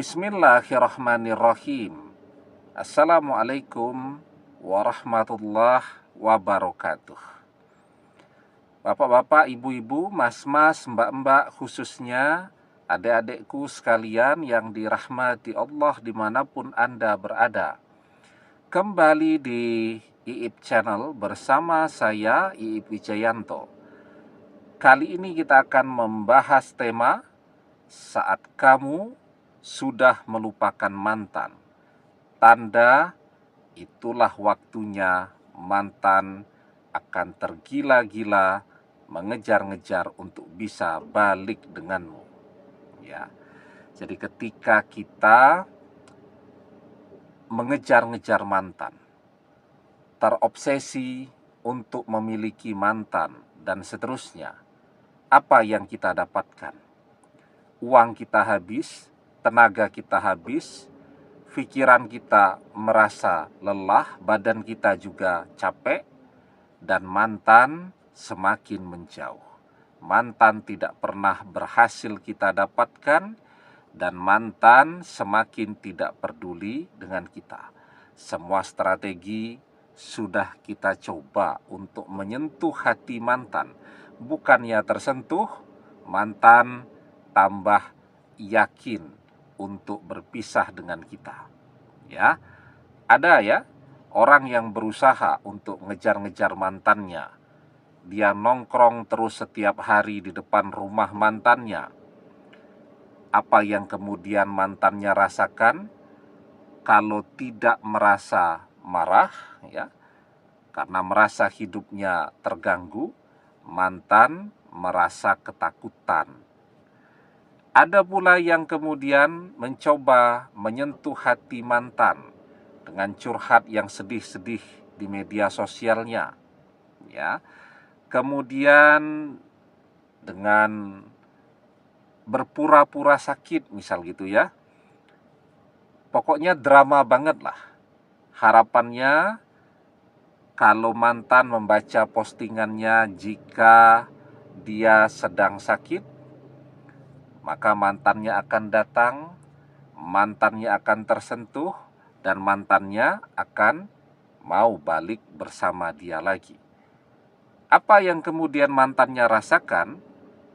Bismillahirrahmanirrahim. Assalamualaikum warahmatullahi wabarakatuh. Bapak-bapak, ibu-ibu, mas-mas, mbak-mbak, khususnya adik-adikku sekalian yang dirahmati Allah dimanapun Anda berada. Kembali di IIP Channel bersama saya, IIP Wijayanto. Kali ini kita akan membahas tema saat kamu sudah melupakan mantan. Tanda itulah waktunya mantan akan tergila-gila mengejar-ngejar untuk bisa balik denganmu. Ya. Jadi ketika kita mengejar-ngejar mantan, terobsesi untuk memiliki mantan dan seterusnya, apa yang kita dapatkan? Uang kita habis, tenaga kita habis, pikiran kita merasa lelah, badan kita juga capek, dan mantan semakin menjauh. Mantan tidak pernah berhasil kita dapatkan, dan mantan semakin tidak peduli dengan kita. Semua strategi sudah kita coba untuk menyentuh hati mantan. Bukannya tersentuh, mantan tambah yakin untuk berpisah dengan kita. Ya, ada ya orang yang berusaha untuk ngejar-ngejar mantannya. Dia nongkrong terus setiap hari di depan rumah mantannya. Apa yang kemudian mantannya rasakan? Kalau tidak merasa marah, ya, karena merasa hidupnya terganggu, mantan merasa ketakutan. Ada pula yang kemudian mencoba menyentuh hati mantan dengan curhat yang sedih-sedih di media sosialnya, ya. Kemudian dengan berpura-pura sakit misal gitu ya. Pokoknya drama banget lah. Harapannya kalau mantan membaca postingannya jika dia sedang sakit, maka mantannya akan datang, mantannya akan tersentuh, dan mantannya akan mau balik bersama dia lagi. Apa yang kemudian mantannya rasakan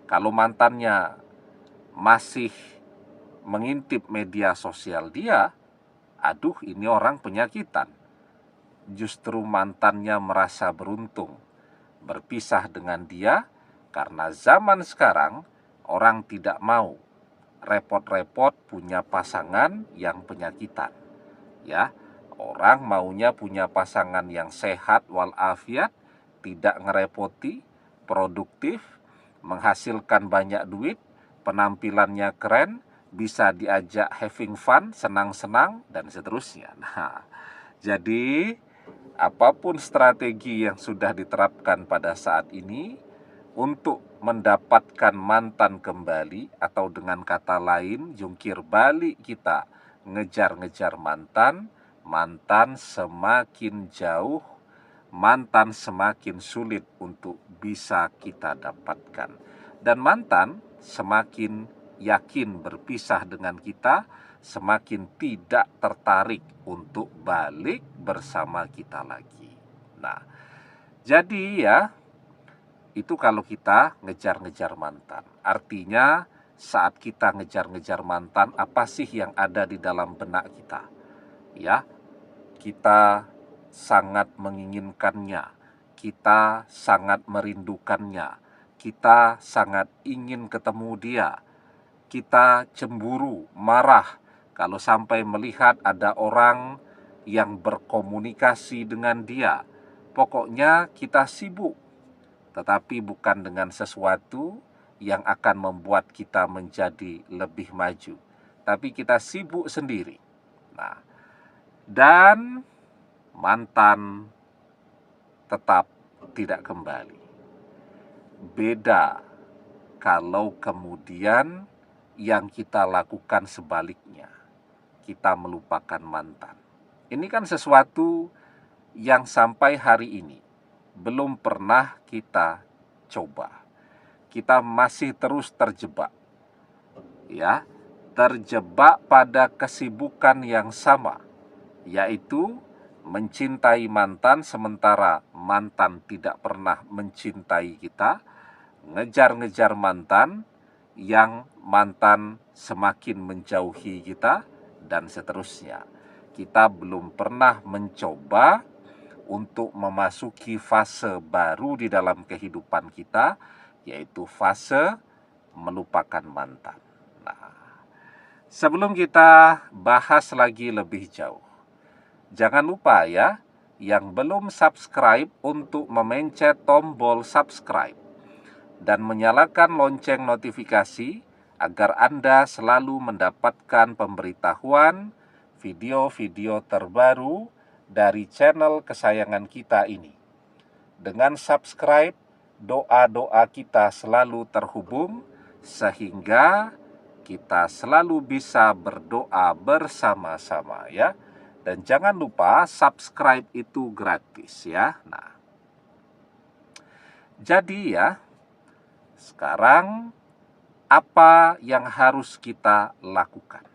kalau mantannya masih mengintip media sosial dia? Aduh, ini orang penyakitan. Justru mantannya merasa beruntung berpisah dengan dia, karena zaman sekarang orang tidak mau repot-repot punya pasangan yang penyakitan. Ya, orang maunya punya pasangan yang sehat walafiat, tidak ngerepoti, produktif, menghasilkan banyak duit, penampilannya keren, bisa diajak having fun, senang-senang, dan seterusnya. Nah, jadi apapun strategi yang sudah diterapkan pada saat ini untuk mendapatkan mantan kembali, atau dengan kata lain jungkir balik kita ngejar-ngejar mantan, mantan semakin jauh, mantan semakin sulit untuk bisa kita dapatkan, dan mantan semakin yakin berpisah dengan kita, semakin tidak tertarik untuk balik bersama kita lagi. Nah, jadi ya, itu kalau kita ngejar-ngejar mantan. Artinya saat kita ngejar-ngejar mantan, apa sih yang ada di dalam benak kita? Ya, kita sangat menginginkannya, kita sangat merindukannya, kita sangat ingin ketemu dia, kita cemburu, marah kalau sampai melihat ada orang yang berkomunikasi dengan dia. Pokoknya kita sibuk, tetapi bukan dengan sesuatu yang akan membuat kita menjadi lebih maju, tapi kita sibuk sendiri. Nah, dan mantan tetap tidak kembali. Beda kalau kemudian yang kita lakukan sebaliknya, kita melupakan mantan. Ini kan sesuatu yang sampai hari ini belum pernah kita coba. Kita masih terus terjebak, ya, terjebak pada kesibukan yang sama, yaitu mencintai mantan sementara mantan tidak pernah mencintai kita, ngejar-ngejar mantan yang mantan semakin menjauhi kita, dan seterusnya. Kita belum pernah mencoba untuk memasuki fase baru di dalam kehidupan kita, yaitu fase melupakan mantan. Nah, sebelum kita bahas lagi lebih jauh, jangan lupa ya, yang belum subscribe untuk memencet tombol subscribe dan menyalakan lonceng notifikasi agar Anda selalu mendapatkan pemberitahuan video-video terbaru dari channel kesayangan kita ini. Dengan subscribe, doa-doa kita selalu terhubung sehingga kita selalu bisa berdoa bersama-sama ya. Dan jangan lupa subscribe itu gratis ya. Nah, jadi ya, sekarang apa yang harus kita lakukan?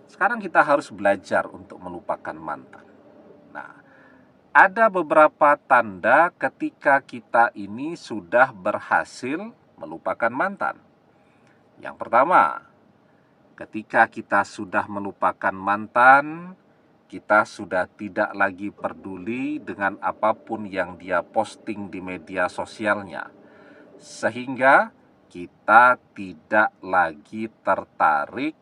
Sekarang kita harus belajar untuk melupakan mantan. Nah, ada beberapa tanda ketika kita ini sudah berhasil melupakan mantan. Yang pertama, ketika kita sudah melupakan mantan, kita sudah tidak lagi peduli dengan apapun yang dia posting di media sosialnya, sehingga kita tidak lagi tertarik,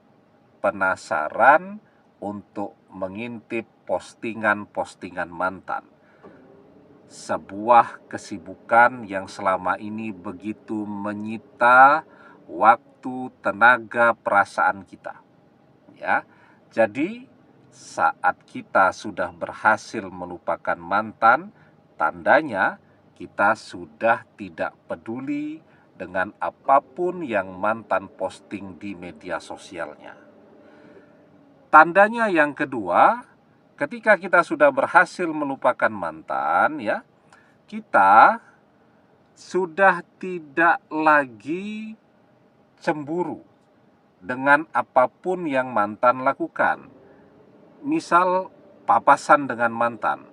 penasaran untuk mengintip postingan-postingan mantan. Sebuah kesibukan yang selama ini begitu menyita waktu, tenaga, perasaan kita. Ya. Jadi, saat kita sudah berhasil melupakan mantan, tandanya kita sudah tidak peduli dengan apapun yang mantan posting di media sosialnya. Tandanya yang kedua, ketika kita sudah berhasil melupakan mantan, ya, kita sudah tidak lagi cemburu dengan apapun yang mantan lakukan. Misal papasan dengan mantan,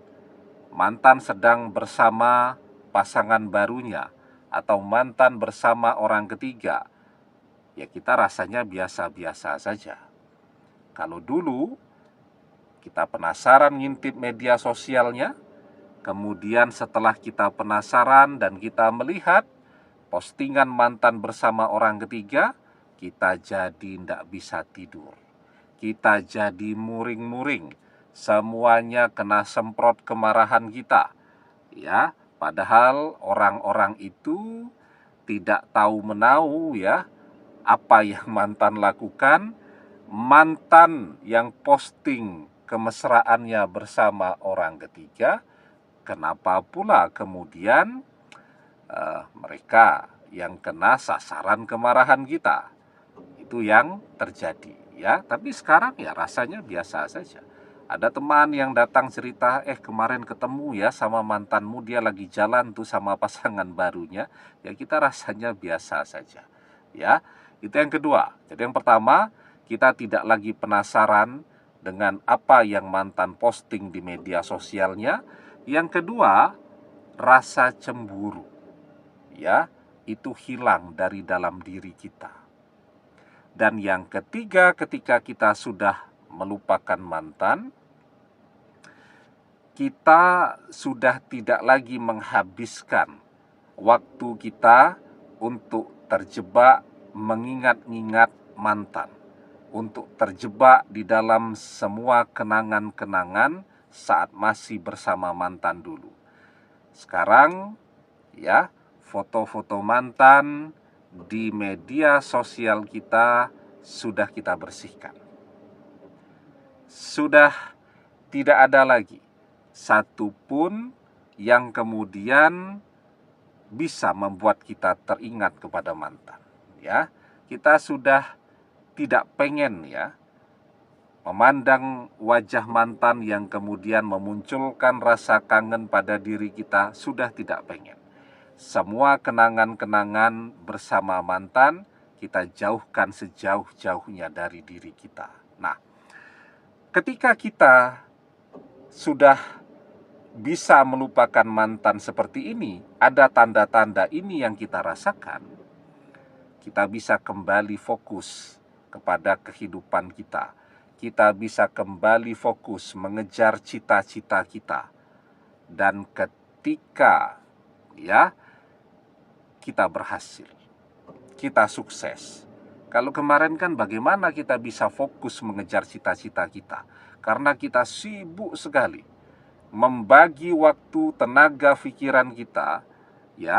mantan sedang bersama pasangan barunya, atau mantan bersama orang ketiga, ya kita rasanya biasa-biasa saja. Kalau dulu kita penasaran ngintip media sosialnya, kemudian setelah kita penasaran dan kita melihat postingan mantan bersama orang ketiga, kita jadi tidak bisa tidur. Kita jadi muring-muring. Semuanya kena semprot kemarahan kita. Ya, padahal orang-orang itu tidak tahu menahu ya apa yang mantan lakukan. Mantan yang posting kemesraannya bersama orang ketiga, kenapa pula kemudian mereka yang kena sasaran kemarahan kita? Itu yang terjadi ya. Tapi sekarang ya rasanya biasa saja. Ada teman yang datang cerita, kemarin ketemu ya sama mantanmu, dia lagi jalan tuh sama pasangan barunya. Ya kita rasanya biasa saja. Ya, itu yang kedua. Jadi yang pertama, kita tidak lagi penasaran dengan apa yang mantan posting di media sosialnya. Yang kedua, rasa cemburu. Ya, itu hilang dari dalam diri kita. Dan yang ketiga, ketika kita sudah melupakan mantan, kita sudah tidak lagi menghabiskan waktu kita untuk terjebak mengingat-ingat mantan, untuk terjebak di dalam semua kenangan-kenangan saat masih bersama mantan dulu. Sekarang ya, foto-foto mantan di media sosial kita sudah kita bersihkan. Sudah tidak ada lagi satupun yang kemudian bisa membuat kita teringat kepada mantan. Ya, kita sudah tidak pengen ya memandang wajah mantan yang kemudian memunculkan rasa kangen pada diri kita, sudah tidak pengen. Semua kenangan-kenangan bersama mantan kita jauhkan sejauh-jauhnya dari diri kita. Nah, ketika kita sudah bisa melupakan mantan seperti ini, ada tanda-tanda ini yang kita rasakan, kita bisa kembali fokus kepada kehidupan kita. Kita bisa kembali fokus mengejar cita-cita kita. Dan ketika kita berhasil, kita sukses. Kalau kemarin kan bagaimana kita bisa fokus mengejar cita-cita kita? Karena kita sibuk sekali membagi waktu, tenaga, pikiran kita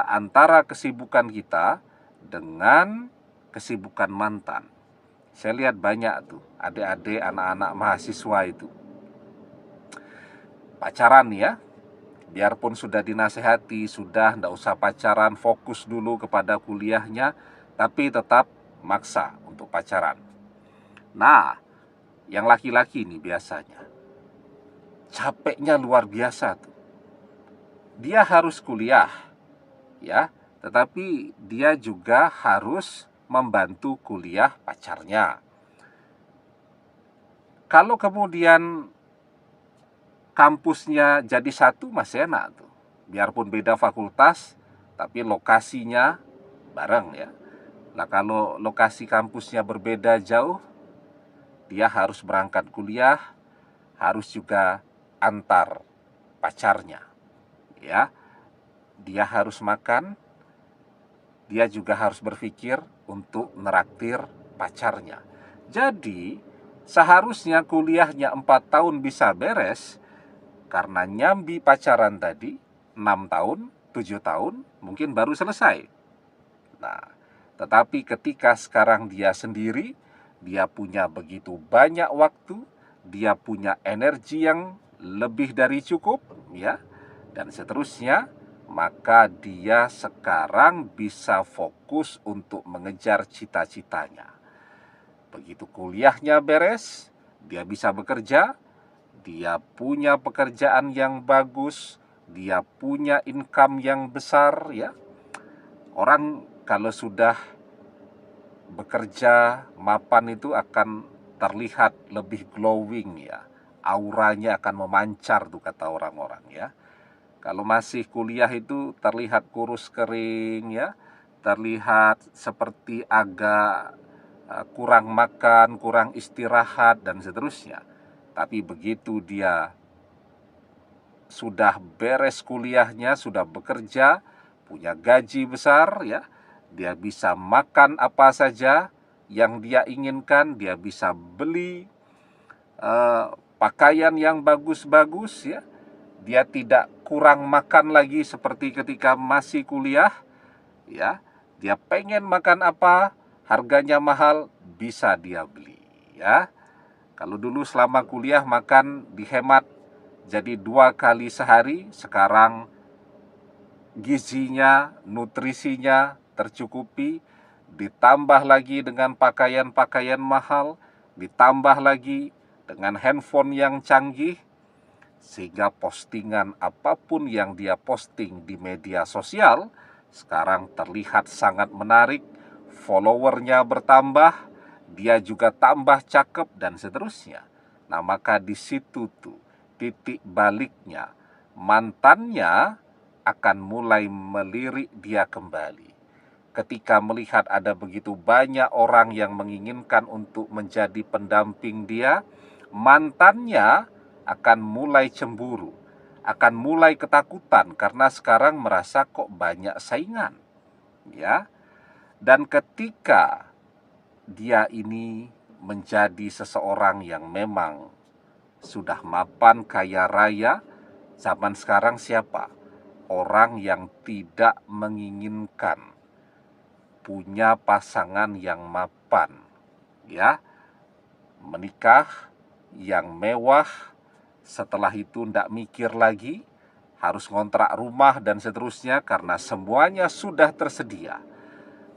antara kesibukan kita dengan kesibukan mantan. Saya lihat banyak tuh adik-adik, anak-anak mahasiswa itu pacaran biarpun sudah dinasehati, sudah ndak usah pacaran, fokus dulu kepada kuliahnya, tapi tetap maksa untuk pacaran. Nah, yang laki-laki ini biasanya capeknya luar biasa tuh. Dia harus kuliah, tetapi dia juga harus membantu kuliah pacarnya. Kalau kemudian kampusnya jadi satu masih enak tuh. Biarpun beda fakultas, tapi lokasinya bareng Nah, kalau lokasi kampusnya berbeda jauh, dia harus berangkat kuliah, harus juga antar pacarnya. Dia harus makan, dia juga harus berpikir untuk neraktir pacarnya. Jadi, seharusnya kuliahnya 4 tahun bisa beres, karena nyambi pacaran tadi 6 tahun, 7 tahun, mungkin baru selesai. Nah, tetapi ketika sekarang dia sendiri, dia punya begitu banyak waktu, dia punya energi yang lebih dari cukup, dan seterusnya, maka dia sekarang bisa fokus untuk mengejar cita-citanya. Begitu kuliahnya beres, dia bisa bekerja, dia punya pekerjaan yang bagus, dia punya income yang besar Orang kalau sudah bekerja mapan itu akan terlihat lebih glowing Auranya akan memancar tuh kata orang-orang Kalau masih kuliah itu terlihat kurus kering terlihat seperti agak kurang makan, kurang istirahat dan seterusnya. Tapi begitu dia sudah beres kuliahnya, sudah bekerja, punya gaji besar dia bisa makan apa saja yang dia inginkan, dia bisa beli pakaian yang bagus-bagus dia tidak kurang makan lagi seperti ketika masih kuliah dia pengen makan apa, harganya mahal, bisa dia beli Kalau dulu selama kuliah makan dihemat jadi 2 kali sehari, sekarang gizinya, nutrisinya tercukupi, ditambah lagi dengan pakaian-pakaian mahal, ditambah lagi dengan handphone yang canggih, sehingga postingan apapun yang dia posting di media sosial sekarang terlihat sangat menarik, followernya bertambah, dia juga tambah cakep dan seterusnya. Nah, maka di situ tuh titik baliknya, mantannya akan mulai melirik dia kembali. Ketika melihat ada begitu banyak orang yang menginginkan untuk menjadi pendamping dia, mantannya akan mulai cemburu, akan mulai ketakutan karena sekarang merasa kok banyak saingan. Dan ketika dia ini menjadi seseorang yang memang sudah mapan, kaya raya, zaman sekarang siapa? Orang yang tidak menginginkan punya pasangan yang mapan, menikah yang mewah, setelah itu ndak mikir lagi, harus ngontrak rumah dan seterusnya karena semuanya sudah tersedia.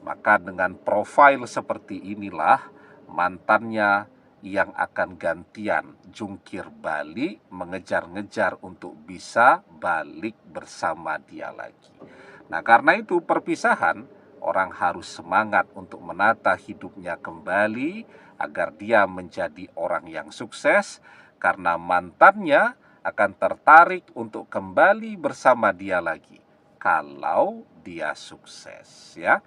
Maka dengan profil seperti inilah mantannya yang akan gantian jungkir balik, mengejar-ngejar untuk bisa balik bersama dia lagi. Nah, karena itu perpisahan orang harus semangat untuk menata hidupnya kembali agar dia menjadi orang yang sukses, karena mantannya akan tertarik untuk kembali bersama dia lagi kalau dia sukses, ya.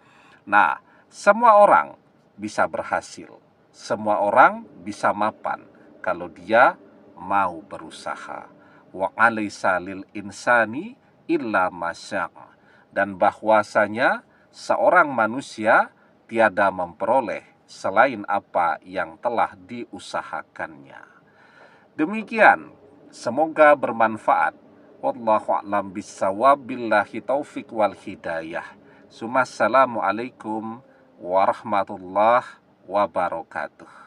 Nah, semua orang bisa berhasil, semua orang bisa mapan kalau dia mau berusaha. Wa alaysa lil insani illa masya'a. Dan bahwasanya seorang manusia tiada memperoleh selain apa yang telah diusahakannya. Demikian, semoga bermanfaat. Wallahu a'lam bissawab, billahi taufik wal hidayah. Assalamualaikum warahmatullahi wabarakatuh.